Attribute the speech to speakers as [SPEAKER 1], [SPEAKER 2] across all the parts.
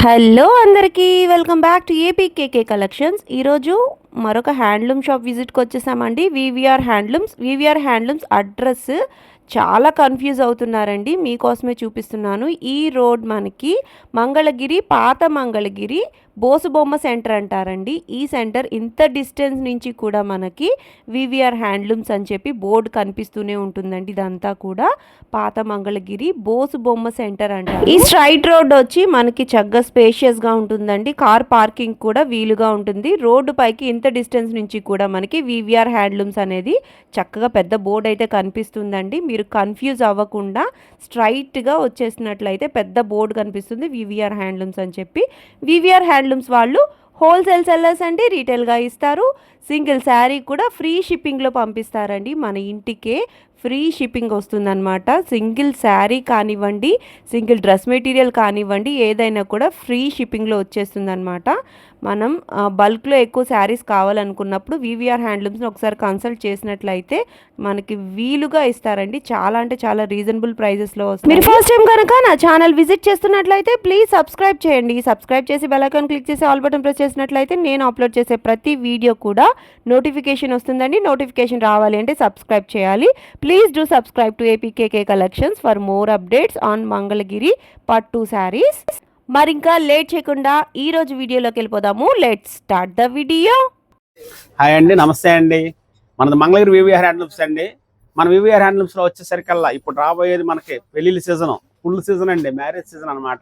[SPEAKER 1] Hello అందరికీ welcome back to APKK collections. ఈరోజు మరొక హ్యాండ్లూమ్ షాప్ విజిట్కి వచ్చేసామండి. వివిఆర్ హ్యాండ్లూమ్స్ అడ్రస్ చాలా కన్ఫ్యూజ్ అవుతున్నారండి. మీకోసమే చూపిస్తున్నాను. ఈ రోడ్ మనకి మంగళగిరి, పాత మంగళగిరి బోసుబొమ్మ సెంటర్ అంటారండి. ఈ సెంటర్ ఇంత డిస్టెన్స్ నుంచి కూడా మనకి వివిఆర్ హ్యాండ్లూమ్స్ అని చెప్పి బోర్డు కనిపిస్తూనే ఉంటుందండి. ఇదంతా కూడా పాత మంగళగిరి బోసుబొమ్మ సెంటర్ అంటారు. ఈ స్ట్రైట్ రోడ్ వచ్చి మనకి చక్కగా స్పేషియస్గా ఉంటుందండి. కార్ పార్కింగ్ కూడా వీలుగా ఉంటుంది. రోడ్డు పైకి ఇంత డిస్టెన్స్ నుంచి కూడా మనకి వివిఆర్ హ్యాండ్లూమ్స్ అనేది చక్కగా పెద్ద బోర్డు అయితే కనిపిస్తుందండి. మీరు కన్ఫ్యూజ్ అవ్వకుండా స్ట్రైట్గా వచ్చేసినట్లయితే పెద్ద బోర్డు కనిపిస్తుంది వివిఆర్ హ్యాండ్లూమ్స్ అని చెప్పి. వివిఆర్ హ్యాండ్లూమ్స్ వాళ్ళు హోల్సేల్ సెల్లర్స్ అండి, రీటైల్గా ఇస్తారు. సింగిల్ శారీ కూడా ఫ్రీ షిప్పింగ్లో పంపిస్తారండి. మన ఇంటికే ఫ్రీ షిప్పింగ్ వస్తుందన్నమాట. సింగిల్ శారీ కానివ్వండి, సింగిల్ డ్రెస్ మెటీరియల్ కానివ్వండి, ఏదైనా కూడా ఫ్రీ షిప్పింగ్లో వచ్చేస్తుందన్నమాట. మనం బల్క్లో ఎక్కువ శారీస్ కావాలనుకున్నప్పుడు వివిఆర్ హ్యాండ్లూమ్స్ని ఒకసారి కన్సల్ట్ చేసినట్లయితే మనకి వీలుగా ఇస్తారండి. చాలా అంటే చాలా రీజనబుల్ ప్రైజెస్లో వస్తుంది. మీరు ఫస్ట్ టైం కనుక నా ఛానల్ విజిట్ చేస్తున్నట్లయితే ప్లీజ్ సబ్స్క్రైబ్ చేయండి. సబ్స్క్రైబ్ చేసి బెల్ ఐకాన్ క్లిక్ చేసి ఆల్ బటన్ ప్రెస్ చేసినట్లయితే నేను అప్లోడ్ చేసే ప్రతి వీడియో కూడా నోటిఫికేషన్ వస్తుందండి. నోటిఫికేషన్ రావాలి అంటే సబ్స్క్రైబ్ చేయాలి. Please do subscribe to APKK collections for more updates on Mangalagiri పట్టు శారీస్. మరి ఇంకా లేట్ చేయకుండా ఈ రోజు వీడియోలోకి వెళ్ళిపోదాము. Let's start the video.
[SPEAKER 2] Hi అండి, నమస్తే అండి. మనది మంగళగిరి వివిఆర్ హ్యాండ్లూమ్స్ అండి. మన వివిఆర్ హ్యాండ్లూమ్స్లో వచ్చేసరికల్లా ఇప్పుడు రాబోయేది మనకి పెళ్లిళ్ళ సీజన్, ఫుల్ సీజన్ అండి, మ్యారేజ్ సీజన్ అనమాట.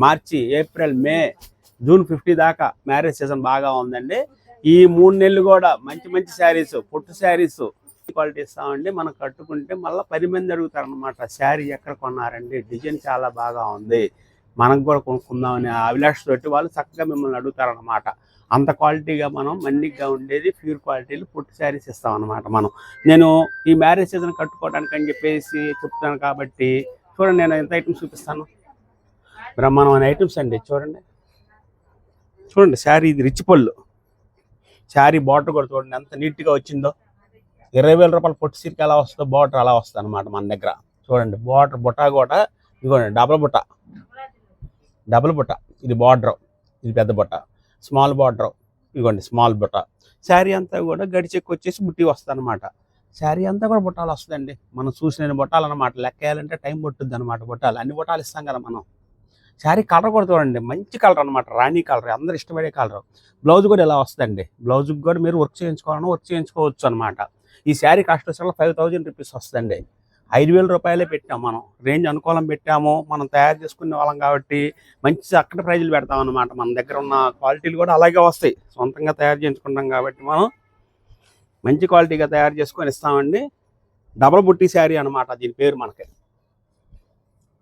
[SPEAKER 2] మార్చి, ఏప్రిల్, మే, జూన్ 50 దాకా మ్యారేజ్ సీజన్ బాగా ఉందండి. ఈ 3 నెలలు కూడా మంచి మంచి శారీస్, పొట్టు శారీస్ క్వాలిటీ ఇస్తామండి. మనం కట్టుకుంటే మళ్ళీ 10 మంది అడుగుతారనమాట, శారీ ఎక్కడ కొన్నారండి, డిజైన్ చాలా బాగా ఉంది, మనకు కూడా కొనుక్కుందామని అభిలాష తోటి వాళ్ళు చక్కగా మిమ్మల్ని అడుగుతారనమాట. అంత క్వాలిటీగా మనం మండిగా ఉండేది ప్యూర్ క్వాలిటీలు పొట్టు శారీస్ ఇస్తాం అనమాట. నేను ఈ మ్యారేజ్ సీజన్ కట్టుకోవడానికి అని చెప్పేసి చెప్తాను కాబట్టి చూడండి, నేను ఎంత ఐటమ్స్ చూపిస్తాను. బ్రహ్మాండమైన ఐటమ్స్ అండి. చూడండి శారీ, ఇది రిచ్ పళ్ళు శారీ. బార్డర్ కూడా చూడండి ఎంత నీట్గా వచ్చిందో. 20,000 రూపాయల పొట్టు సీరికి ఎలా వస్తుందో బార్డర్ అలా వస్తుంది అనమాట మన దగ్గర. చూడండి బార్డర్ బుట్ట కూడా ఇదిగోండి, డబుల్ బుట్ట. ఇది బార్డర్, ఇది పెద్ద బుట్ట. స్మాల్ బార్డర్, ఇదిగోండి స్మాల్ బుట్ట. శారీ అంతా కూడా గడిచెక్కి వచ్చేసి బుట్టి వస్తుంది అనమాట. శారీ అంతా కూడా బుట్టాలు వస్తుందండి. మనం చూసిన బుట్టాలు అనమాట. లెక్క వేయాలంటే టైం పట్టుద్ది అనమాట. బుట్టాలు అన్ని బుట్టాలు ఇస్తాం కదా మనం. శారీ కలర్ కూడా చూడండి, మంచి కలర్ అనమాట, రాణి కలర్, అందరు ఇష్టపడే కలర్. బ్లౌజ్ కూడా ఇలా వస్తుందండి. బ్లౌజ్కి కూడా మీరు వర్క్ చేయించుకోవచ్చు అనమాట. ఈ శారీ కాస్ట్ వచ్చి 5,000 రూపీస్ వస్తుందండి. 5,000 రూపాయలే పెట్టాం మనం. రేంజ్ అనుకూలం పెట్టాము. మనం తయారు చేసుకునే వాళ్ళం కాబట్టి మంచి చక్కటి ప్రైజులు పెడతాం అనమాట. మన దగ్గర ఉన్న క్వాలిటీలు కూడా అలాగే వస్తాయి. సొంతంగా తయారు చేసుకుంటాం కాబట్టి మనం మంచి క్వాలిటీగా తయారు చేసుకొని ఇస్తామండి. డబల్ బుట్టి శారీ అనమాట దీని పేరు. మనకి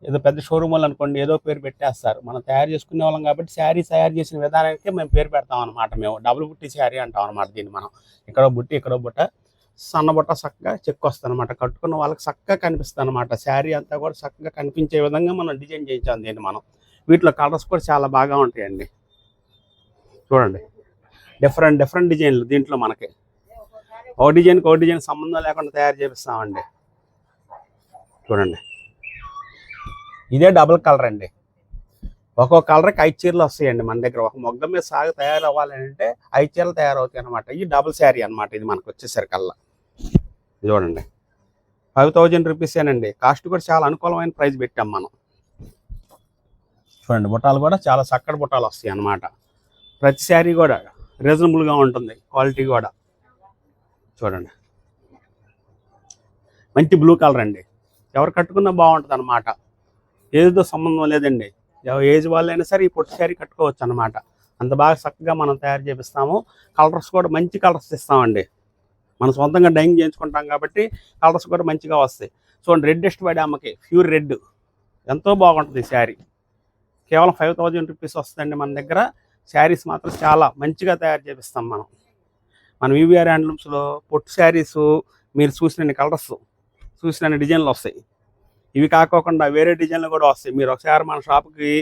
[SPEAKER 2] ఏదో పెద్ద షోరూమ్ వాళ్ళు అనుకోండి ఏదో పేరు పెట్టేస్తారు. మనం తయారు చేసుకునే వాళ్ళం కాబట్టి శారీ తయారు చేసిన విధానానికి మేము పేరు పెడతాం అనమాట. మేము డబుల్ బుట్టి శారీ అంటాం అనమాట దీన్ని. మనం ఇక్కడో బుట్టి, ఇక్కడో బుట్ట, సన్న బుట్ట చక్కగా చెక్కు వస్తుంది అనమాట. కట్టుకున్న వాళ్ళకి చక్కగా కనిపిస్తుంది అనమాట. శారీ అంతా కూడా చక్కగా కనిపించే విధంగా మనం డిజైన్ చేయించాం దీన్ని మనం. వీటిలో కలర్స్ కూడా చాలా బాగా ఉంటాయండి. చూడండి డిఫరెంట్ డిజైన్లు దీంట్లో మనకి. ఓ డిజైన్ సంబంధం లేకుండా తయారు చేపిస్తామండి. చూడండి ఇదే డబుల్ కలర్ అండి. ఒక్కొక్క కలర్కి 5 చీరలు వస్తాయండి మన దగ్గర. ఒక మొగ్గ మీద సాగు తయారు అవ్వాలంటే 5 చీరలు తయారవుతాయి అనమాట. ఈ డబుల్ శారీ అనమాట ఇది మనకు వచ్చేసరికల్లా. చూడండి 5,000 రూపీసేనండి. కాస్ట్ కూడా చాలా అనుకూలమైన ప్రైస్ పెట్టాం మనం. చూడండి బుట్టాలు కూడా చాలా చక్కటి బుట్టాలు వస్తాయి అన్నమాట. ప్రతి శారీ కూడా రీజనబుల్గా ఉంటుంది, క్వాలిటీ కూడా. చూడండి మంచి బ్లూ కలర్ అండి. ఎవరు కట్టుకున్నా బాగుంటుంది అనమాట. ఏదో సంబంధం లేదండి. ఏజ్ వాళ్ళైనా సరే ఈ పొట్టు శారీ కట్టుకోవచ్చు అనమాట. అంత బాగా చక్కగా మనం తయారు చేపిస్తాము. కలర్స్ కూడా మంచి కలర్స్ ఇస్తామండి. మనం సొంతంగా డైయింగ్ చేయించుకుంటాం కాబట్టి కలర్స్ కూడా మంచిగా వస్తాయి. చూడండి రెడ్ ఇష్టపడే అమ్మకి ప్యూర్ రెడ్ ఎంతో బాగుంటుంది శారీ. కేవలం 5,000 రూపీస్ వస్తుందండి మన దగ్గర. శారీస్ మాత్రం చాలా మంచిగా తయారు చేపిస్తాం మనం. మన వివిఆర్ హ్యాండ్లూమ్స్లో పొట్టు శారీస్ మీరు చూసిన కలర్స్, చూసిన డిజైన్లు వస్తాయి. ఇవి కాకోకుండా వేరే డిజైన్లు కూడా వస్తాయి. మీరు ఒకసారి మన షాప్కి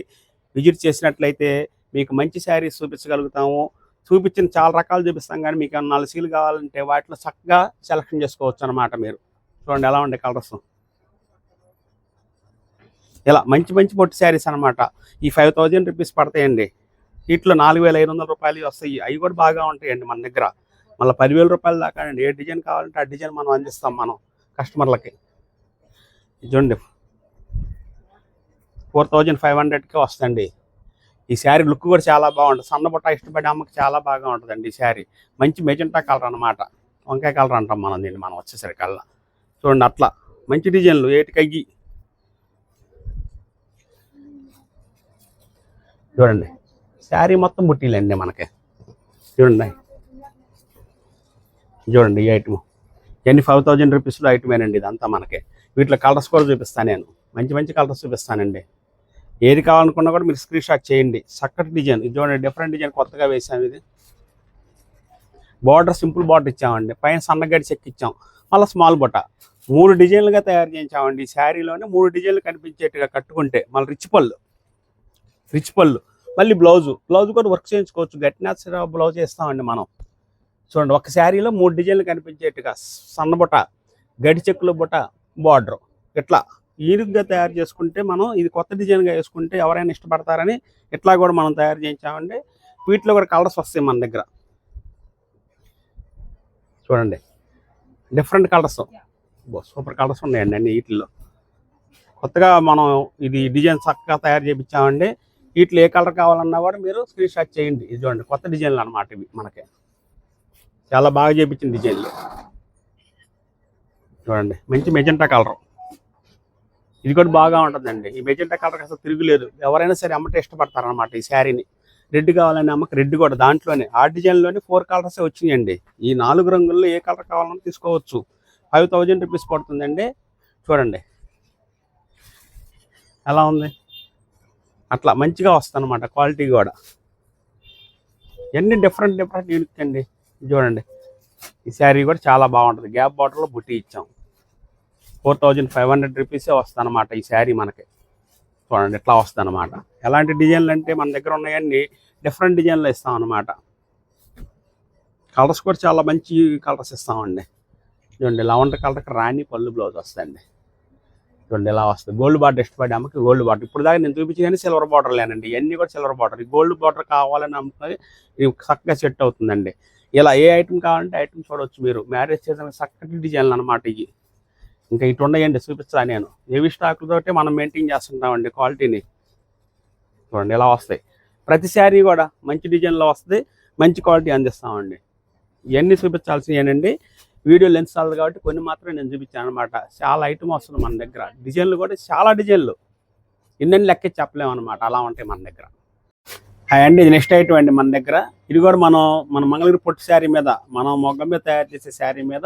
[SPEAKER 2] విజిట్ చేసినట్లయితే మీకు మంచి శారీస్ చూపించగలుగుతాము. చూపించిన చాలా రకాలు చూపిస్తాం, కానీ మీకు 4 సీలు కావాలంటే వాటిలో చక్కగా సెలెక్షన్ చేసుకోవచ్చు అనమాట. మీరు చూడండి ఎలా ఉండే కలర్స్. ఇలా మంచి మంచి పొట్టి శారీస్ అనమాట. ఈ 5000 రూపీస్ పడతాయండి. వీటిలో 4500 రూపాయలు వస్తాయి. అవి కూడా బాగా ఉంటాయండి మన దగ్గర. మళ్ళీ 10,000 రూపాయల దాకా అండి. ఏ డిజైన్ కావాలంటే ఆ డిజైన్ మనం అందిస్తాం మనం కస్టమర్లకి. చూడండి 4500కే వస్తుంది. ఈ శారీ లుక్ కూడా చాలా బాగుంటుంది. సన్నబుట్ట ఇష్టపడే అమ్మకి చాలా బాగా ఉంటుందండి ఈ శారీ. మంచి మెజెంటా కలర్ అనమాట. వంకాయ కలర్ అంటాం మనం దీన్ని. మనం వచ్చేసరికల్లా చూడండి అట్లా మంచి డిజైన్లు ఏటికయ్యి. చూడండి శారీ మొత్తం బుట్టీలండి మనకి. చూడండి చూడండి ఈ ఐటమ్ ఇవన్నీ 5000 రూపీస్లో ఐటమేనండి. ఇదంతా మనకి. వీటిలో కలర్స్ కూడా చూపిస్తాను నేను. మంచి మంచి కలర్స్ చూపిస్తానండి. ఏది కావాలనుకున్నా కూడా మీరు స్క్రీన్ షాట్ చేయండి. చక్కటి డిజైన్ ఇది చూడండి. డిఫరెంట్ డిజైన్ కొత్తగా వేసాము. ఇది బార్డర్ సింపుల్ బార్డర్ ఇచ్చామండి. పైన సన్నగడి చెక్ ఇచ్చాం. మళ్ళీ స్మాల్ బుట్ట 3 డిజైన్లుగా తయారు చేయించామండి. ఈ శారీలోనే 3 డిజైన్లు కనిపించేట్టుగా కట్టుకుంటే మళ్ళీ రిచ్ పళ్ళు మళ్ళీ బ్లౌజు కూడా వర్క్ చేయించుకోవచ్చు. గట్టినాథ్ బ్లౌజ్ వేస్తామండి మనం. చూడండి ఒక శారీలో 3 డిజైన్లు కనిపించేట్టుగా సన్నబుట్ట, గడి చెక్కుల బుట్ట, బార్డర్ ఇట్లా ఈరుగ్గా తయారు చేసుకుంటే మనం ఇది కొత్త డిజైన్గా వేసుకుంటే ఎవరైనా ఇష్టపడతారని ఇట్లా కూడా మనం తయారు చేయించామండి. వీటిలో కూడా కలర్స్ వస్తాయి మన దగ్గర. చూడండి డిఫరెంట్ కలర్స్, సూపర్ కలర్స్ ఉన్నాయండి అన్ని వీటిల్లో. కొత్తగా మనం ఇది డిజైన్ చక్కగా తయారు చేయించామండి. వీటిలో ఏ కలర్ కావాలన్నా కూడా మీరు స్క్రీన్ షాట్ చేయండి. ఇది చూడండి కొత్త డిజైన్లు అనమాట. ఇవి మనకి చాలా బాగా చేయించిన డిజైన్లు. చూడండి మంచి మెజెంటా కలర్. ఇది కూడా బాగా ఉంటుందండి. ఈ మెజెంటా కలర్ అసలు తిరుగులేదు. ఎవరైనా సరే అమ్మటే ఇష్టపడతారనమాట ఈ శారీని. రెడ్ కావాలని అమ్మకి రెడ్ కూడా దాంట్లోనే ఆ డిజైన్లోనే 4 కలర్స్ వచ్చినాయండి. ఈ 4 రంగుల్లో ఏ కలర్ కావాలన్నా తీసుకోవచ్చు. 5000 రూపీస్ పడుతుందండి. చూడండి ఎలా ఉంది. అట్లా మంచిగా వస్తుంది అనమాట. క్వాలిటీ కూడా ఎన్ని డిఫరెంట్ యూనిక్ అండి. చూడండి ఈ శారీ కూడా చాలా బాగుంటుంది. గ్యాప్ బార్డర్లో బుట్టి ఇచ్చాం. 4500 రూపీసే వస్తుంది అనమాట ఈ శారీ మనకి. చూడండి ఇట్లా వస్తుంది అనమాట. ఎలాంటి డిజైన్లు అంటే మన దగ్గర ఉన్నాయన్నీ డిఫరెంట్ డిజైన్లు ఇస్తాం అనమాట. కలర్స్ కూడా చాలా మంచి కలర్స్ ఇస్తామండి. చూడండి లెవెండర్ కలర్కి రాణి పళ్ళు బ్లౌజ్ వస్తుందండి. చూడండి ఇలా వస్తుంది. గోల్డ్ బార్డర్ ఇష్టపడే అమ్మకి గోల్డ్ బార్డర్. ఇప్పుడు దాకా నేను చూపించేది సిల్వర్ బార్డర్ లేనండి. ఇవన్నీ కూడా సిల్వర్ బార్డర్. ఈ గోల్డ్ బార్డర్ కావాలని అమ్మకి ఇది చక్కగా సెట్ అవుతుందండి. ఇలా ఏ ఐటమ్ కావాలంటే ఐటమ్ చూడవచ్చు మీరు. మ్యారేజ్ చేసిన చక్కటి డిజైన్లు అనమాట ఇవి. ఇంకా ఇటు ఉన్నాయండి చూపిస్తా నేను. ఏవి స్టాకులతోటి మనం మెయింటైన్ చేస్తుంటామండి క్వాలిటీని. చూడండి ఇలా వస్తాయి. ప్రతి శారీ కూడా మంచి డిజైన్లో వస్తుంది. మంచి క్వాలిటీ అందిస్తామండి. ఇవన్నీ చూపించాల్సినవి వీడియో లెన్స్ చాలదు కాబట్టి కొన్ని మాత్రమే నేను చూపించాను అనమాట. చాలా ఐటమ్ వస్తుంది మన దగ్గర. డిజైన్లు కూడా చాలా డిజైన్లు ఇన్నెన్ని లెక్క చెప్పలేము అనమాట. అలా ఉంటాయి మన దగ్గర. అండి ఇది నెక్స్ట్ ఐటమ్ అండి మన దగ్గర. ఇది కూడా మన మంగళగిరి పొట్టి శారీ మీద, మనం మొగ్గ మీద తయారు చేసే శారీ మీద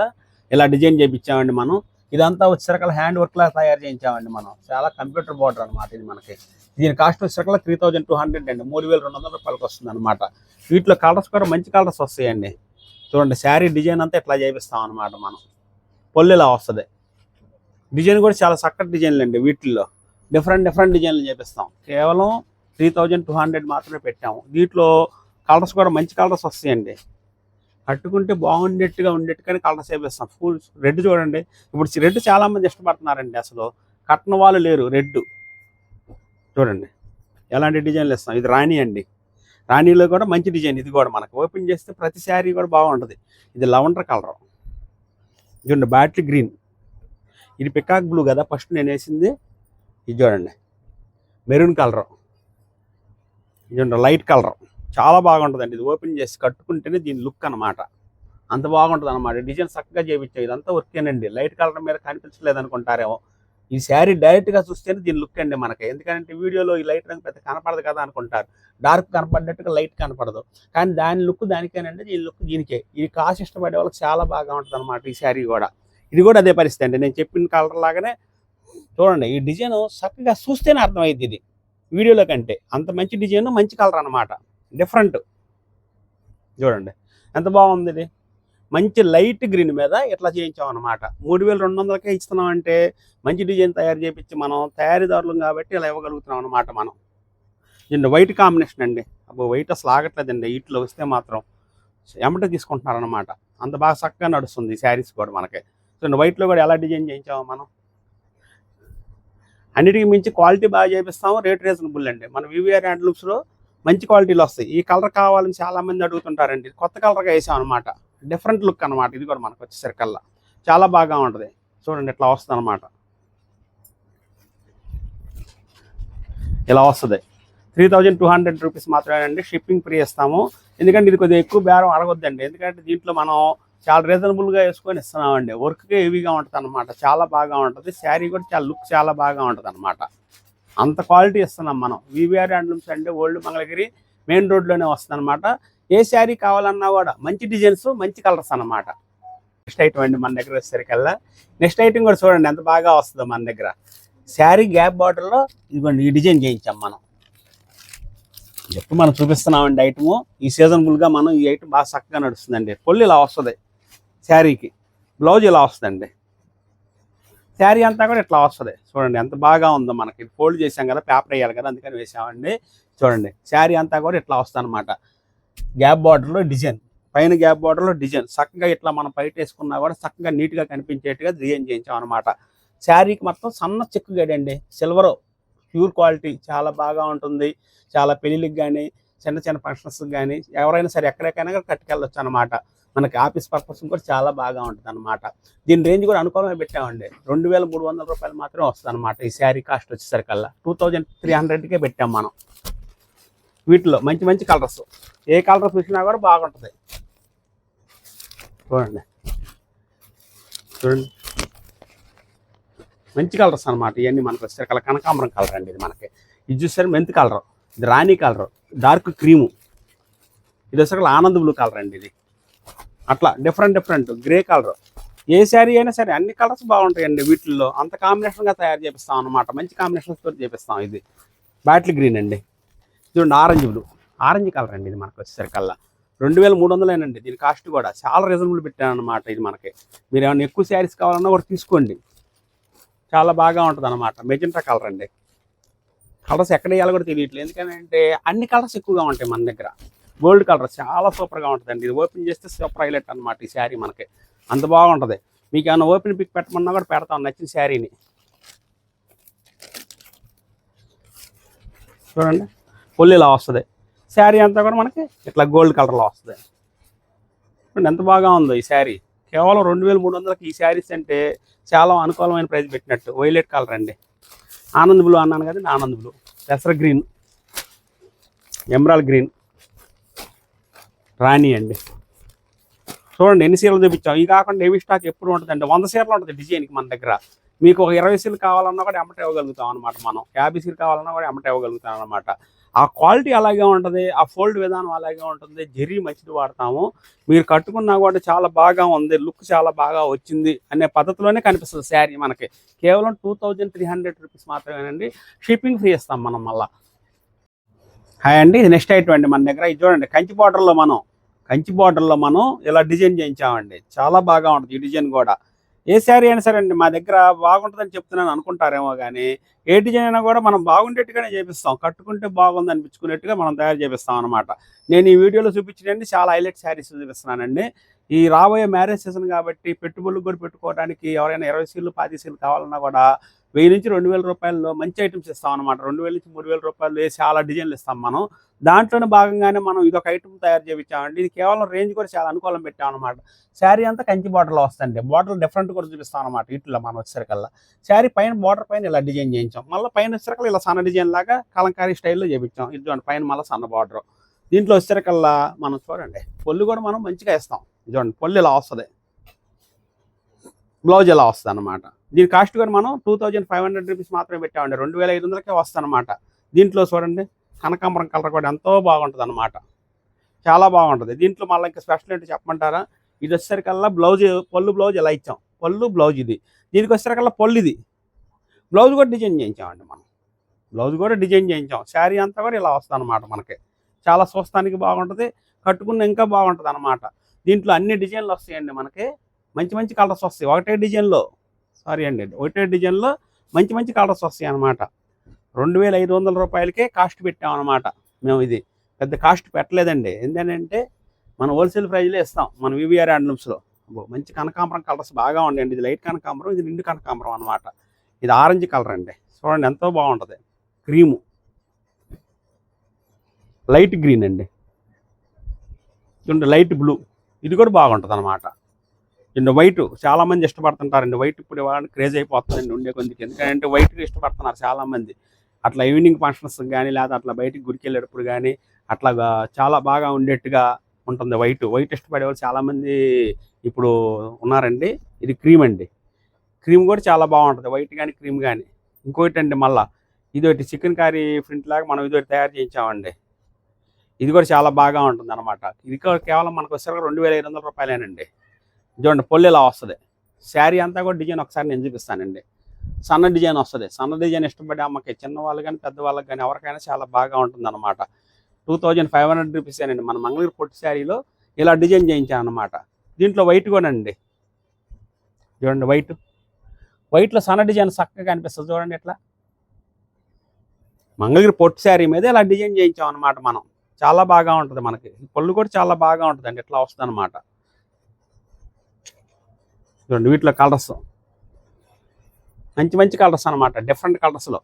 [SPEAKER 2] ఇలా డిజైన్ చేయించామండి మనం. ఇదంతా వచ్చేసరికల హ్యాండ్ వర్క్ లా తయారు చేయించామండి మనం. చాలా కంప్యూటర్ బోర్డర్ అనమాట ఇది మనకి. దీని కాస్ట్ వచ్చేసరికల 3200 అండి. 3200 రూపాయలకి వస్తుంది అనమాట. వీటిలో కలర్స్ కూడా మంచి కలర్స్ వస్తాయండి. చూడండి శారీ డిజైన్ అంతా ఇట్లా చేపిస్తాం అనమాట మనం. పొల్లు ఇలా వస్తుంది. డిజైన్ కూడా చాలా చక్కటి డిజైన్లు అండి. వీటిల్లో డిఫరెంట్ డిజైన్లు చేపిస్తాం. కేవలం 3200 మాత్రమే పెట్టాము. దీంట్లో కలర్స్ కూడా మంచి కలర్స్ వస్తాయండి. కట్టుకుంటే ఉండేట్టుగానే కలర్స్ వేపిస్తాం. ఫుల్ రెడ్ చూడండి. ఇప్పుడు రెడ్ చాలామంది ఇష్టపడుతున్నారండి. అసలు కట్టిన వాళ్ళు లేరు. రెడ్ చూడండి ఎలాంటి డిజైన్లు ఇస్తాం. ఇది రాణి అండి. రాణిలో కూడా మంచి డిజైన్. ఇది కూడా మనకు ఓపెన్ చేస్తే ప్రతి శారీ కూడా బాగుంటుంది. ఇది లెవెండర్ కలర్. చూడండి బాటిల్ గ్రీన్. ఇది పికాక్ బ్లూ కదా ఫస్ట్ నేను వేసింది. ఇది చూడండి మెరూన్ కలర్. చూడండి లైట్ కలర్. చాలా బాగుంటుందండి. ఇది ఓపెన్ చేసి కట్టుకుంటేనే దీని లుక్ అనమాట. అంత బాగుంటుంది అనమాట. డిజైన్ చక్కగా చేయించాయి. ఇదంతా వర్కేనండి. లైట్ కలర్ మీద కనిపించలేదు అనుకుంటారేమో. ఈ శారీ డైరెక్ట్గా చూస్తేనే దీని లుక్ అండి మనకి. ఎందుకంటే వీడియోలో ఈ లైట్ రంగు పెద్ద కనపడదు కదా అనుకుంటారు. డార్క్ కనపడ్డట్టుగా లైట్ కనపడదు. కానీ దాని లుక్ దానికేనండి. దీని లుక్ దీనికే. ఇది కాస్ట్ ఇష్టపడే వాళ్ళకి చాలా బాగా ఉంటుంది అనమాట ఈ శారీ కూడా. ఇది కూడా అదే పరిస్థితి అండి. నేను చెప్పిన కలర్ లాగానే చూడండి. ఈ డిజైన్ చక్కగా చూస్తేనే అర్థమైంది. ఇది వీడియోలో కంటే అంత మంచి డిజైన్, మంచి కలర్ అనమాట. డిఫరెంట్ చూడండి ఎంత బాగుంది. ఇది మంచి లైట్ గ్రీన్ మీద ఇట్లా చేయించాం అనమాట. 3200కే ఇస్తున్నాం అంటే మంచి డిజైన్ తయారు చేయించి మనం తయారీదారులం కాబట్టి ఇలా ఇవ్వగలుగుతున్నాం అనమాట మనం. దీన్ని వైట్ కాంబినేషన్ అండి. అబ్బో వైట్ అసలు ఆగట్లేదండి. వీటిలో వస్తే మాత్రం ఎమ్మటే తీసుకుంటున్నారనమాట. అంత బాగా చక్కగా నడుస్తుంది ఈ శారీస్ కూడా మనకి. సో వైట్లో కూడా ఎలా డిజైన్ చేయించామో మనం. అన్నిటికీ మించి క్వాలిటీ బాగా చేపిస్తాము, రేట్ రీజనబుల్ అండి. మన వివిఆర్ హ్యాండ్లూమ్స్లో మంచి క్వాలిటీలు వస్తాయి. ఈ కలర్ కావాలని చాలామంది అడుగుతుంటారండి. కొత్త కలర్గా వేసాం అనమాట, డిఫరెంట్ లుక్ అనమాట. ఇది కూడా మనకు వచ్చేసరికల్లా చాలా బాగా ఉంటుంది. చూడండి ఇట్లా వస్తుంది అనమాట, ఇలా వస్తుంది. 3200 రూపీస్ మాత్రమేనండి. షిప్పింగ్ ఫ్రీ ఇస్తాము. ఎందుకంటే ఇది కొద్దిగా ఎక్కువ బేరం అడగొద్దండి, ఎందుకంటే దీంట్లో మనం చాలా రీజనబుల్గా వేసుకొని ఇస్తున్నామండి. వర్క్గా హెవీగా ఉంటుంది అనమాట, చాలా బాగా ఉంటుంది. శారీ కూడా చాలా లుక్ చాలా బాగా ఉంటుంది అనమాట. అంత క్వాలిటీ ఇస్తున్నాం మనం. వివిఆర్ హ్యాండ్లూమ్స్ అంటే ఓల్డ్ మంగళగిరి మెయిన్ రోడ్లోనే వస్తుంది అనమాట. ఏ శారీ కావాలన్నా కూడా మంచి డిజైన్స్, మంచి కలర్స్ అనమాట. నెక్స్ట్ ఐటమ్ అండి మన దగ్గర వచ్చేసరికల్లా. నెక్స్ట్ ఐటమ్ కూడా చూడండి ఎంత బాగా వస్తుందో మన దగ్గర. శారీ గ్యాప్ బార్డర్లో ఇదిగోండి ఈ డిజైన్ చేయించాం మనం. ఎప్పుడు మనం చూపిస్తున్నామండి ఐటము. ఈ సీజనబుల్గా మనం ఈ ఐటమ్ బాగా చక్కగా నడుస్తుందండి. పొల్లు ఇలా వస్తుంది శారీకి, బ్లౌజ్ ఇలా వస్తుందండి. శారీ అంతా కూడా ఇట్లా వస్తుంది. చూడండి ఎంత బాగా ఉందో. మనకి ఫోల్డ్ చేసాం కదా, పేపర్ వేయాలి కదా, అందుకని వేసామండి. చూడండి శారీ అంతా కూడా ఇట్లా వస్తుంది అనమాట. గ్యాప్ బార్డర్లో డిజైన్, పైన గ్యాప్ బార్డర్లో డిజైన్ చక్కగా ఇట్లా మనం బయట వేసుకున్నా కూడా చక్కగా నీట్గా కనిపించేట్టుగా డిజైన్ చేయించాం అనమాట. శారీకి మొత్తం సన్న చెక్కు గడండి, సిల్వర్ ప్యూర్ క్వాలిటీ, చాలా బాగా ఉంటుంది. చాలా పెళ్ళిళ్ళకి కానీ చిన్న చిన్న ఫంక్షన్స్కి కానీ ఎవరైనా సరే ఎక్కడికైనా కూడా కట్టుకెళ్ళొచ్చు అనమాట. మనకి ఆఫీస్ పర్పస్ కూడా చాలా బాగా ఉంటుంది అనమాట. దీని రేంజ్ కూడా అనుకూలంగా పెట్టామండి. 2300 రూపాయలు మాత్రమే వస్తుంది అనమాట. ఈ శారీ కాస్ట్ వచ్చేసరికల్లా 2300కే పెట్టాం మనం. వీటిలో మంచి మంచి కలర్స్, ఏ కలర్ చూసినా కూడా బాగుంటుంది. చూడండి చూడండి మంచి కలర్స్ అనమాట. ఇవన్నీ మనకు వచ్చేసరికల్లా కనకాంబరం కలర్ అండి. ఇది మనకి ఇది చూసారు మెంతి కలర్, ఇది రాణి కలర్, డార్క్ క్రీము, ఇది వచ్చేసరికి ఆనంద్ బ్లూ కలర్ అండి. ఇది అట్లా డిఫరెంట్ గ్రే కలర్. ఏ శారీ అయినా సరే అన్ని కలర్స్ బాగుంటాయండి. వీటిల్లో అంత కాంబినేషన్గా తయారు చేపిస్తాం అనమాట. మంచి కాంబినేషన్స్తో చేపిస్తాం. ఇది బాటిల్ గ్రీన్ అండి. చూడండి ఆరెంజ్ బ్లూ, ఆరెంజ్ కలర్ అండి. ఇది మనకు వచ్చేసరికల్లా 2300 దీని కాస్ట్ కూడా చాలా రీజనబుల్ పెట్టాను అనమాట. ఇది మనకి మీరు ఏమైనా ఎక్కువ శారీస్ కావాలన్నా కూడా తీసుకోండి, చాలా బాగా ఉంటుంది అనమాట. మెజెంటా కలర్ అండి. కలర్స్ ఎక్కడ వేయాలో కూడా తెలియట్లేదు, ఎందుకంటే అన్ని కలర్స్ ఎక్కువగా ఉంటాయి మన దగ్గర. గోల్డ్ కలర్ చాలా సూపర్గా ఉంటుందండి. ఇది ఓపెన్ చేస్తే సూపర్ హైలైట్ అనమాట. ఈ శారీ మనకి అంత బాగుంటుంది. మీకు ఏమైనా ఓపెన్ పిక్ పెట్టమన్నా కూడా పెడతాం నచ్చిన శారీని. చూడండి పొల్లు ఇలా వస్తుంది. శారీ అంతా కూడా మనకి ఇట్లా గోల్డ్ కలర్లో వస్తుంది. చూడండి ఎంత బాగా ఉందో ఈ శారీ. కేవలం 2300కి ఈ శారీస్ అంటే చాలా అనుకూలమైన ప్రైస్ పెట్టినట్టు. వైలెట్ కలర్ అండి, ఆనంద్ బ్లూ అన్నాను కదండి, ఆనంద్ బ్లూ, పెసర గ్రీన్, ఎమరాల్డ్ గ్రీన్, రాణి అండి. చూడండి ఎన్ని సీరలు చూపించాం. ఇవి కాకుండా హెవీ స్టాక్ ఎప్పుడు ఉంటుందండి. 100 సీరలు ఉంటుంది డిజైన్కి మన దగ్గర. మీకు ఒక 20 సీరలు కావాలన్నా కూడా ఎమ్మట ఇవ్వగలుగుతాం అనమాట. మనం 50 సీరలు కావాలన్నా కూడా ఎమ్మట ఇవ్వగలుగుతాం అనమాట. ఆ క్వాలిటీ అలాగే ఉంటుంది, ఆ ఫోల్డ్ విధానం అలాగే ఉంటుంది. జరీ మంచిది వాడతాము. మీరు కట్టుకున్నా కూడా చాలా బాగా ఉంది, లుక్ చాలా బాగా వచ్చింది అనే పద్ధతిలోనే కనిపిస్తుంది శారీ మనకి. కేవలం 2300 రూపీస్ మాత్రమేనండి. షిప్పింగ్ ఫ్రీ ఇస్తాం మనం మళ్ళీ. హాయ్ అండి, ఇది నెక్స్ట్ ఐటమ్ అండి మన దగ్గర. ఇది చూడండి కంచి బార్డర్లో మనం ఇలా డిజైన్ చేయించామండి. చాలా బాగా ఉంటుంది ఈ డిజైన్ కూడా. ఏ శారీ అయినా సరే అండి మా దగ్గర బాగుంటుందని చెప్తున్నాను అనుకుంటారేమో కానీ, ఏ డిజైన్ అయినా కూడా మనం బాగుండేట్టుగానే చేపిస్తాం. కట్టుకుంటే బాగుంది అనిపించుకునేట్టుగా మనం తయారు చేపిస్తాం అనమాట. నేను ఈ వీడియోలో చూపించినండి చాలా హైలైట్ శారీస్ చూపిస్తున్నానండి. ఈ రాబోయే మ్యారేజ్ సీజన్ కాబట్టి పెట్టుబడులు కూడా పెట్టుకోవడానికి ఎవరైనా 20 సీలు 10 సీలు కావాలన్నా కూడా 1000 నుంచి 2000 రూపాయల్లో మంచి ఐటమ్స్ ఇస్తాం అనమాట. 2000 నుంచి 3000 రూపాయలు చాలా డిజైన్లు ఇస్తాం మనం. దాంట్లోనే భాగంగానే మనం ఇదొక ఐటమ్ తయారు చేయించామండి. ఇది కేవలం రేంజ్ కూడా చాలా అనుకూలం పెట్టాం అనమాట. శారీ అంతా కంచి బార్డర్లో వస్తుంది. బార్డర్ డిఫరెంట్ కూడా చూపిస్తాం అనమాట. వీటిలో మనం వచ్చేసరికల్లా శారీ పైన బార్డర్ పైన ఇలా డిజైన్ చేయించాం. మళ్ళీ పైన వచ్చేసరికల్లా ఇలా సన్న డిజైన్ లాగా కలంకారీ స్టైల్లో చేయించాం. ఇది చూడండి పైన మళ్ళీ సన్న బార్డర్. దీంట్లో వచ్చేసరికల్లా మనం చూడండి పొల్లు కూడా మనం మంచిగా ఇస్తాం. చూడండి పొల్లు ఇలా వస్తుంది, బ్లౌజ్ ఇలా వస్తుంది అనమాట. దీని కాస్ట్ కూడా మనం 2500 రూపీస్ మాత్రమే పెట్టామండి. 2500కే వస్తుంది అనమాట. దీంట్లో చూడండి కనకాంబరం కలర్ కూడా ఎంతో బాగుంటుంది అనమాట, చాలా బాగుంటుంది. దీంట్లో మళ్ళీ ఇంకా స్పెషల్ ఏంటి చెప్పమంటారా? ఇది వచ్చేసరికల్లా పళ్ళు బ్లౌజ్ ఇలా ఇచ్చాం. పళ్ళు బ్లౌజ్ ఇది. దీనికి వచ్చేసరికల్లా పళ్ళు ఇది. బ్లౌజ్ కూడా డిజైన్ చేయించామండి మనం. బ్లౌజ్ కూడా డిజైన్ చేయించాం. శారీ అంతా కూడా ఇలా వస్తుంది అనమాట మనకి. చాలా చూస్తానికి బాగుంటుంది, కట్టుకున్న ఇంకా బాగుంటుంది అనమాట. దీంట్లో అన్ని డిజైన్లు వస్తాయండి మనకి. మంచి మంచి కలర్స్ వస్తాయి. ఒకటే డిజైన్లో మంచి మంచి కలర్స్ వస్తాయి అనమాట. 2500 రూపాయలకే కాస్ట్ పెట్టామన్నమాట మేము. ఇది పెద్ద కాస్ట్ పెట్టలేదండి, ఎందుకంటే మనం హోల్సేల్ ప్రైజ్లో ఇస్తాం మన వివిఆర్ హ్యాండ్లూమ్స్లో. మంచి కనకాంబరం కలర్స్ బాగా ఉండండి. ఇది లైట్ కనకాంబరం, ఇది నిండు కనకాంబరం అనమాట. ఇది ఆరెంజ్ కలర్ అండి. చూడండి ఎంతో బాగుంటుంది. క్రీము, లైట్ గ్రీన్ అండి, చూడండి లైట్ బ్లూ, ఇది కూడా బాగుంటుంది అనమాట. అండ్ వైట్ చాలామంది ఇష్టపడుతుంటారండి. వైట్ ఇప్పుడు ఇవ్వాలని క్రేజ్ అయిపోతుందండి ఉండే కొద్దికి. ఎందుకంటే వైట్ ఇష్టపడుతున్నారు చాలామంది. అట్లా ఈవినింగ్ ఫంక్షన్స్ కానీ లేదా అట్లా బయటికి గుడికి వెళ్ళేటప్పుడు కానీ అట్లాగా చాలా బాగా ఉండేట్టుగా ఉంటుంది వైట్ ఇష్టపడే వాళ్ళు చాలామంది ఇప్పుడు ఉన్నారండి. ఇది క్రీమ్ అండి, క్రీమ్ కూడా చాలా బాగుంటుంది, వైట్ కానీ క్రీమ్ కానీ. ఇంకోటి అండి మళ్ళీ ఇది ఒకటి చికెన్ కర్రీ ప్రింట్ లాగా మనం ఇది ఒకటి తయారు చేయించామండి. ఇది కూడా చాలా బాగా ఉంటుంది అనమాట. ఇది కూడా కేవలం మనకు వచ్చేసరికి 2500 రూపాయలేనండి. చూడండి పొల్లు ఇలా వస్తుంది. శారీ అంతా కూడా డిజైన్ ఒకసారి నేను చూపిస్తానండి. సన్న డిజైన్ వస్తుంది. సన్న డిజైన్ ఇష్టపడే అమ్మకి చిన్నవాళ్ళు కానీ పెద్దవాళ్ళకి కానీ ఎవరికైనా చాలా బాగా ఉంటుంది అనమాట. 2500 రూపీసేనండి. మన మంగళగిరి పొట్టి శారీలో ఇలా డిజైన్ చేయించాను అనమాట. దీంట్లో వైట్ కూడా అండి, చూడండి వైట్లో సన్న డిజైన్ చక్కగా కనిపిస్తుంది చూడండి. ఇట్లా మంగళగిరి పొట్టి శారీ మీద ఇలా డిజైన్ చేయించాం అనమాట మనం. చాలా బాగా ఉంటుంది మనకి. పళ్ళు కూడా చాలా బాగా ఉంటుంది అండి. ఇట్లా వస్తుంది అనమాట. చూడండి వీటిలో కలర్స్ మంచి కలర్స్ అనమాట, డిఫరెంట్ కలర్స్లో.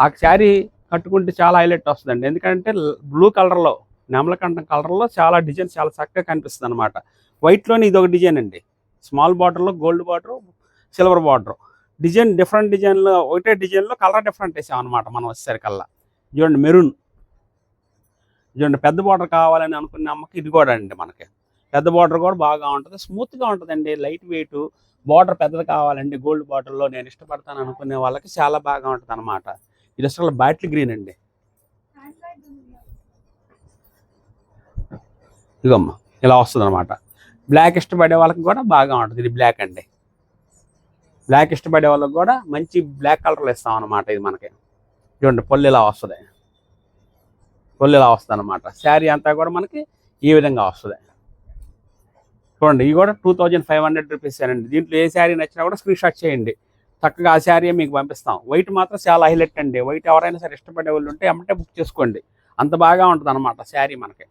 [SPEAKER 2] ఆ శారీ కట్టుకుంటే చాలా హైలైట్ వస్తుందండి. ఎందుకంటే బ్లూ కలర్లో, నెమలకంఠం కలర్లో చాలా డిజైన్ చాలా చక్కగా కనిపిస్తుంది అనమాట. వైట్లోనే ఇది ఒక డిజైన్ అండి, స్మాల్ బార్డర్లో gold border, silver border design. Different డిజైన్లో ఒకటే డిజైన్లో కలర్ డిఫరెంట్ వేసాం అనమాట మనం వచ్చేసరికల్లా. చూడండి మెరూన్, చూడండి పెద్ద బార్డర్ కావాలని అనుకునే అమ్మకి ఇది కూడా అండి మనకి పెద్ద బార్డర్ కూడా బాగా ఉంటుంది, స్మూత్గా ఉంటుందండి, లైట్ వెయిట్. బార్డర్ పెద్దది కావాలండి గోల్డ్ బార్డర్లో నేను ఇష్టపడతాను అనుకునే వాళ్ళకి చాలా బాగా ఉంటుంది అనమాట. ఇది అసలు బాటిల్ గ్రీన్ అండి. ఇదమ్మ ఇలా వస్తుంది అనమాట. బ్లాక్ ఇష్టపడే వాళ్ళకి కూడా బాగా ఉంటుంది. ఇది బ్లాక్ అండి. బ్లాక్ ఇష్టపడే వాళ్ళకి కూడా మంచి బ్లాక్ కలర్లో ఇస్తాం అనమాట. ఇది మనకి చూడండి పొల్లు ఇలా వస్తుంది. పొల్లు ఇలా వస్తుంది అనమాట. శారీ అంతా కూడా మనకి ఈ విధంగా వస్తుంది. చూడండి ఇవి కూడా 2500 రూపీస్ అండి. దీంట్లో ఏ శారీ నచ్చినా కూడా స్క్రీన్ షాట్ చేయండి, చక్కగా ఆ శారీ మీకు పంపిస్తాం. వైట్ మాత్రం చాలా హైలైట్ అండి. వైట్ ఎవరైనా సరే ఇష్టపడే వాళ్ళు ఉంటే అమ్మటే బుక్ చేసుకోండి, అంత బాగా ఉంటుంది అనమాట శారీ మనకి.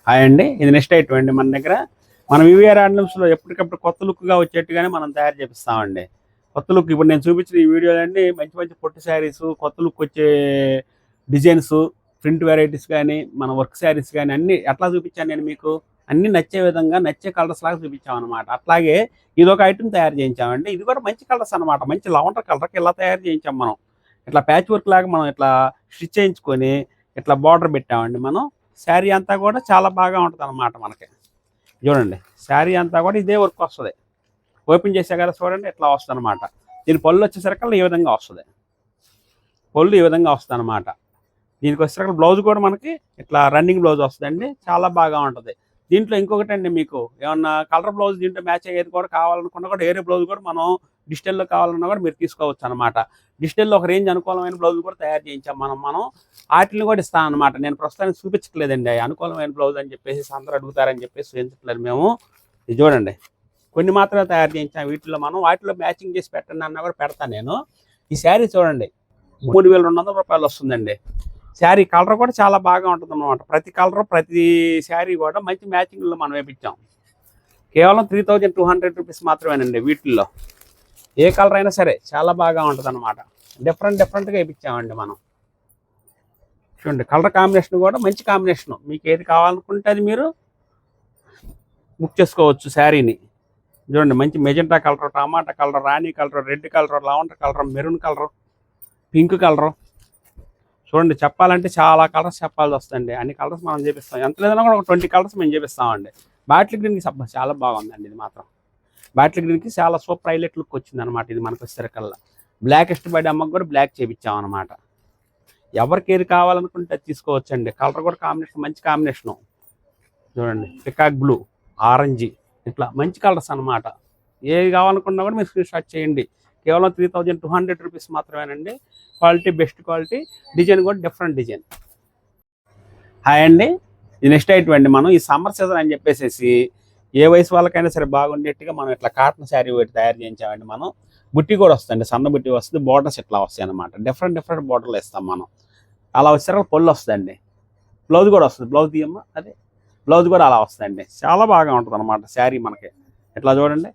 [SPEAKER 2] హాయ్ అండి, ఇది నెక్స్ట్ ఐటమ్ అండి. మన దగ్గర మనం వివిఆర్ హ్యాండ్లూమ్స్లో ఎప్పటికప్పుడు కొత్త లుక్గా వచ్చేట్టుగానే మనం తయారు చేపిస్తామండి. కొత్త లుక్ ఇప్పుడు నేను చూపించిన ఈ వీడియోలో అండి మంచి పొట్టి శారీస్, కొత్త లుక్ వచ్చే డిజైన్స్, ప్రింట్ వెరైటీస్ కానీ మన వర్క్ శారీస్ కానీ అన్నీ ఎట్లా చూపించాను నేను మీకు, అన్నీ నచ్చే విధంగా నచ్చే కలర్స్ లాగా చూపించామన్నమాట. అట్లాగే ఇది ఒక ఐటమ్ తయారు చేయించామండి. ఇది కూడా మంచి కలర్స్ అనమాట, మంచి లవండర్ కలర్కి ఇలా తయారు చేయించాం మనం. ఇట్లా ప్యాచ్ వర్క్ లాగా మనం ఇట్లా స్టిచ్ చేయించుకొని ఇట్లా బార్డర్ పెట్టామండి మనం. శారీ అంతా కూడా చాలా బాగా ఉంటుంది అనమాట మనకి. చూడండి శారీ అంతా కూడా ఇదే వర్క్ వస్తుంది. ఓపెన్ చేసే కదా చూడండి ఇట్లా వస్తుంది అనమాట. దీని పళ్ళు వచ్చేసరికి ఈ విధంగా వస్తుంది. పళ్ళు ఈ విధంగా వస్తుంది అనమాట. దీనికి వచ్చేసరికి బ్లౌజ్ కూడా మనకి ఇట్లా రన్నింగ్ బ్లౌజ్ వస్తుందండి, చాలా బాగా ఉంటుంది. దీంట్లో ఇంకొకటి అండి, మీకు ఏమన్నా కలర్ బ్లౌజ్ దీంట్లో మ్యాచ్ అయ్యేది కూడా కావాలనుకున్నా కూడా ఏరే బ్లౌజ్ కూడా మనం డిజిటల్లో కావాలన్నా కూడా మీరు తీసుకోవచ్చు అనమాట. డిజిటల్లో ఒక రేంజ్ అనుకూలమైన బ్లౌజ్ కూడా తయారు చేయించాం మనం వాటిని కూడా ఇస్తాం అనమాట. నేను ప్రస్తుతానికి చూపించట్లేదండి అనుకూలమైన బ్లౌజ్ అని చెప్పేసి అందరూ అడుగుతారని చెప్పేసి చూపించట్లేదు మేము. ఇది చూడండి కొన్ని మాత్రమే తయారు చేయించాం. వీటిలో మనం వాటిలో మ్యాచింగ్ చేసి పెట్టండి అన్నా కూడా పెడతాను నేను. ఈ శారీ చూడండి 3200 రూపాయలు వస్తుందండి. శారీ కలర్ కూడా చాలా బాగా ఉంటుంది అనమాట. ప్రతి కలర్ ప్రతి శారీ కూడా మంచి మ్యాచింగ్లో మనం వేయించాం. కేవలం 3200 రూపీస్ మాత్రమేనండి. వీటిల్లో ఏ కలర్ అయినా సరే చాలా బాగా ఉంటుంది అనమాట. డిఫరెంట్గా వేయించామండి మనం. చూడండి కలర్ కాంబినేషన్ కూడా మంచి కాంబినేషను. మీకు ఏది కావాలనుకుంటే అది మీరు బుక్ చేసుకోవచ్చు శారీని. చూడండి మంచి మెజెంటా కలర్, టమాటా కలర్, రాణి colour, red colour, lavender colour, maroon colour, pink colour. చూడండి చెప్పాలంటే చాలా కలర్స్ చెప్పాల్సి వస్తుంది. అన్ని కలర్స్ మనం చేపిస్తాం. ఎంత లేదన్నా కూడా ఒక 20 కలర్స్ మేము చేపిస్తామండి. బాటిల్ గ్రీన్కి చాలా బాగుందండి. ఇది మాత్రం బాటిల్ గ్రీన్కి చాలా సూపర్ హైలైట్ లుక్ వచ్చింది అనమాట. ఇది మనకు వచ్చేసరికల్లా బ్లాక్ ఇష్టపడే అమ్మకి కూడా బ్లాక్ చేపించాం అనమాట. ఎవరికి ఏది కావాలనుకుంటే అది తీసుకోవచ్చండి. కలర్ కూడా కాంబినేషన్ మంచి కాంబినేషను. చూడండి పికాక్ బ్లూ, ఆరెంజ్, ఇట్లా మంచి కలర్స్ అనమాట. ఏది కావాలనుకున్నా కూడా మీరు స్క్రీన్ షాట్ చేయండి. కేవలం 3200 రూపీస్ మాత్రమేనండి. క్వాలిటీ బెస్ట్ క్వాలిటీ, డిజైన్ కూడా డిఫరెంట్ డిజైన్. హాయ్ అండి, ఇది నెక్స్ట్ ఐటమ్ అండి. మనం ఈ సమ్మర్ సీజన్ అని చెప్పేసి ఏ వయసు వాళ్ళకైనా సరే బాగుండేట్టుగా మనం ఇట్లా కాటన్ శారీ ఒకటి తయారు చేయించామండి. మనం బుట్టి కూడా వస్తుంది, సన్న బుట్టి వస్తుంది, బార్డర్స్ ఇట్లా వస్తాయి అనమాట. డిఫరెంట్ బార్డర్లు ఇస్తాం మనం. అలా వచ్చేసరికి పళ్ళు వస్తుందండి. బ్లౌజ్ కూడా వస్తుంది. బ్లౌజ్ తీయమ్మ, అదే బ్లౌజ్ కూడా అలా వస్తుందండి. చాలా బాగా ఉంటుంది అనమాట శారీ మనకి. ఇట్లా చూడండి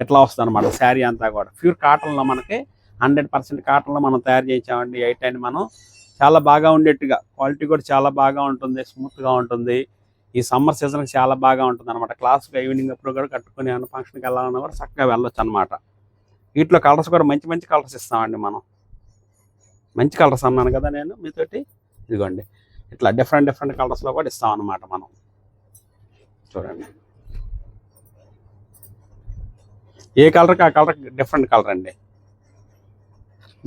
[SPEAKER 2] ఎట్లా వస్తుంది అనమాట. శారీ అంతా కూడా ప్యూర్ కాటన్లో మనకి 100% కాటన్లో మనం తయారు చేయించామండి. ఈ ఐటెం మనం చాలా బాగా ఉండేట్టుగా, క్వాలిటీ కూడా చాలా బాగా ఉంటుంది, స్మూత్గా ఉంటుంది. ఈ సమ్మర్ సీజన్కి చాలా బాగా ఉంటుంది అనమాట. క్లాస్గా ఈవినింగ్ అప్పుడు కూడా కట్టుకుని ఏమైనా ఫంక్షన్కి వెళ్ళాలన్నా కూడా చక్కగా వెళ్ళొచ్చు అనమాట. వీటిలో కలర్స్ కూడా మంచి మంచి కలర్స్ ఇస్తామండి మనం. మంచి కలర్స్ అన్నాను కదా నేను మీతోటి. ఇదిగోండి ఇట్లా డిఫరెంట్ డిఫరెంట్ కలర్స్లో కూడా ఇస్తాం అన్నమాట మనం. చూడండి ఏ కలర్కి ఆ కలర్ డిఫరెంట్ కలర్ అండి.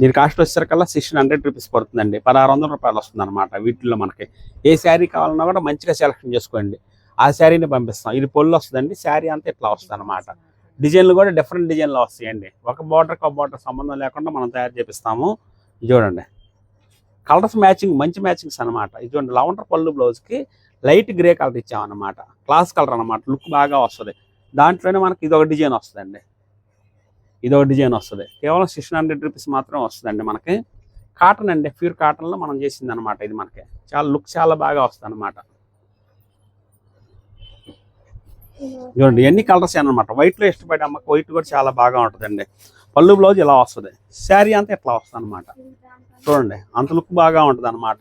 [SPEAKER 2] దీని కాస్ట్ వచ్చేసరికల్లా 1600 రూపీస్ పడుతుందండి. 1600 రూపాయలు వస్తుంది అనమాట. వీటిల్లో మనకి ఏ శారీ కావాలన్నా కూడా మంచిగా సెలెక్షన్ చేసుకోండి, ఆ శారీని పంపిస్తాం. ఇది పొల్లు వస్తుందండి, శారీ అంతా ఇట్లా వస్తుంది అనమాట. డిజైన్లు కూడా డిఫరెంట్ డిజైన్లు వస్తాయండి. ఒక బార్డర్ సంబంధం లేకుండా మనం తయారు చేపిస్తాము. ఇది చూడండి కలర్స్ మ్యాచింగ్, మంచి మ్యాచింగ్స్ అనమాట. ఇది చూడండి లవండర్ పళ్ళు బ్లౌజ్కి లైట్ గ్రే కలర్ ఇచ్చామన్నమాట. క్లాస్ కలర్ అనమాట, లుక్ బాగా వస్తుంది. దాంట్లోనే మనకి ఇదొక డిజైన్ వస్తుందండి, ఇదొక డిజైన్ వస్తుంది. కేవలం 1600 రూపీస్ మాత్రం వస్తుందండి మనకి. కాటన్ అండి, ప్యూర్ కాటన్లో మనం చేసింది అనమాట. ఇది మనకి చాలా లుక్ చాలా బాగా వస్తుంది అనమాట. చూడండి ఎన్ని కలర్స్ అనమాట. వైట్లో ఇష్టపడే అమ్మకి వైట్ కూడా చాలా బాగా ఉంటుందండి. పళ్ళు బ్లౌజ్ ఇలా వస్తుంది, శారీ అంతా ఇట్లా వస్తుంది అనమాట. చూడండి అంత లుక్ బాగా ఉంటుంది అనమాట.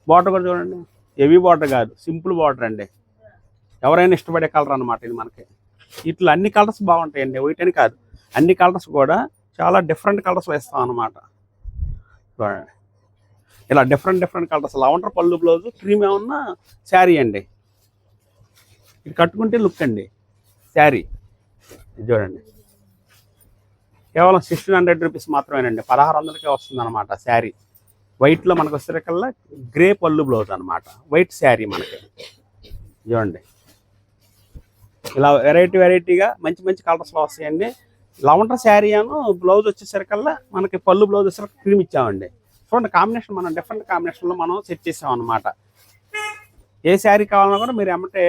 [SPEAKER 2] బార్డర్ కూడా చూడండి, హెవీ బార్డర్ కాదు, సింపుల్ బార్డర్ అండి. ఎవరైనా ఇష్టపడే కలర్ అనమాట ఇది మనకి. ఇట్లా అన్ని కలర్స్ బాగుంటాయండి, వైట్ అని కాదు, అన్ని కలర్స్ కూడా చాలా డిఫరెంట్ కలర్స్లో ఇస్తాం అనమాట. చూడండి ఇలా డిఫరెంట్ డిఫరెంట్ కలర్స్. లవండర్ పళ్ళు బ్లౌజ్, క్రీమ్ ఏమన్నా శారీ అండి. ఇది కట్టుకుంటే లుక్ అండి శారీ. ఇది చూడండి కేవలం 1600 రూపీస్ మాత్రమేనండి. 1600కే వస్తుంది అనమాట శారీ. వైట్లో మనకు వచ్చేసరికల్లా గ్రే పళ్ళు బ్లౌజ్ అనమాట, వైట్ శారీ మనకి. చూడండి ఇలా వెరైటీగా మంచి మంచి కలర్స్లో వస్తాయండి. లవండర్ శారీ అను బ్లౌజ్ వచ్చేసరికల్లా మనకి పళ్ళు బ్లౌజ్ వచ్చేసరికి క్రీమ్ ఇచ్చామండి. చూడండి కాంబినేషన్ మనం డిఫరెంట్ కాంబినేషన్లో మనం సెట్ చేసాం అనమాట. ఏ శారీ కావాలన్నా కూడా మీరు ఏమంటే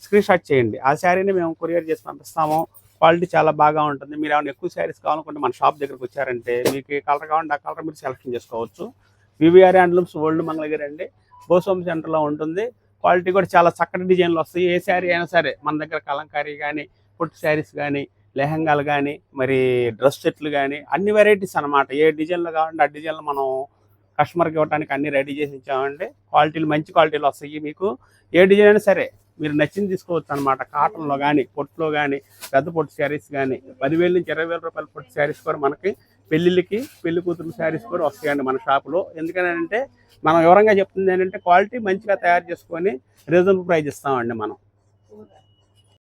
[SPEAKER 2] స్క్రీన్ షాట్ చేయండి, ఆ శారీని మేము కొరియర్ చేసి పంపిస్తాము. క్వాలిటీ చాలా బాగా ఉంటుంది. మీరు ఏమైనా ఎక్కువ శారీస్ కావాలనుకుంటే మన షాప్ దగ్గరకు వచ్చారంటే మీకు ఏ కలర్ కావాలంటే ఆ కలర్ మీరు సెలెక్షన్ చేసుకోవచ్చు. వివిఆర్ హ్యాండ్లూమ్స్ ఓల్డ్ మంగళగిరి అండి, బోసోమ్ సెంటర్లో ఉంటుంది. క్వాలిటీ కూడా చాలా చక్కటి డిజైన్లు వస్తాయి. ఏ శారీ అయినా సరే మన దగ్గర కలంకారీ కానీ, పొట్టు శారీస్ కానీ, లెహంగాలు కానీ, మరి డ్రెస్ సెట్లు కానీ అన్ని వెరైటీస్ అనమాట. ఏ డిజైన్లు కావాలంటే ఆ డిజైన్లు మనం కస్టమర్కి ఇవ్వడానికి అన్ని రెడీ చేసి ఇచ్చామండి. క్వాలిటీలు మంచి క్వాలిటీలు వస్తాయి. మీకు ఏ డిజైన్ అయినా సరే మీరు నచ్చింది తీసుకోవచ్చు అనమాట. కాటన్లో కానీ, పొట్టులో కానీ, పెద్ద పొట్టు శారీస్ కానీ 10,000 నుంచి 20,000 రూపాయల పొట్టు శారీస్ కూడా మనకి పెళ్ళిళ్ళకి, పెళ్లి కూతురు శారీస్ కూడా వస్తాయండి మన షాపులో. ఎందుకనంటే మనం వివరంగా చెప్తుంది ఏంటంటే క్వాలిటీ మంచిగా తయారు చేసుకొని రీజనబుల్ ప్రైస్ ఇస్తామండి మనం.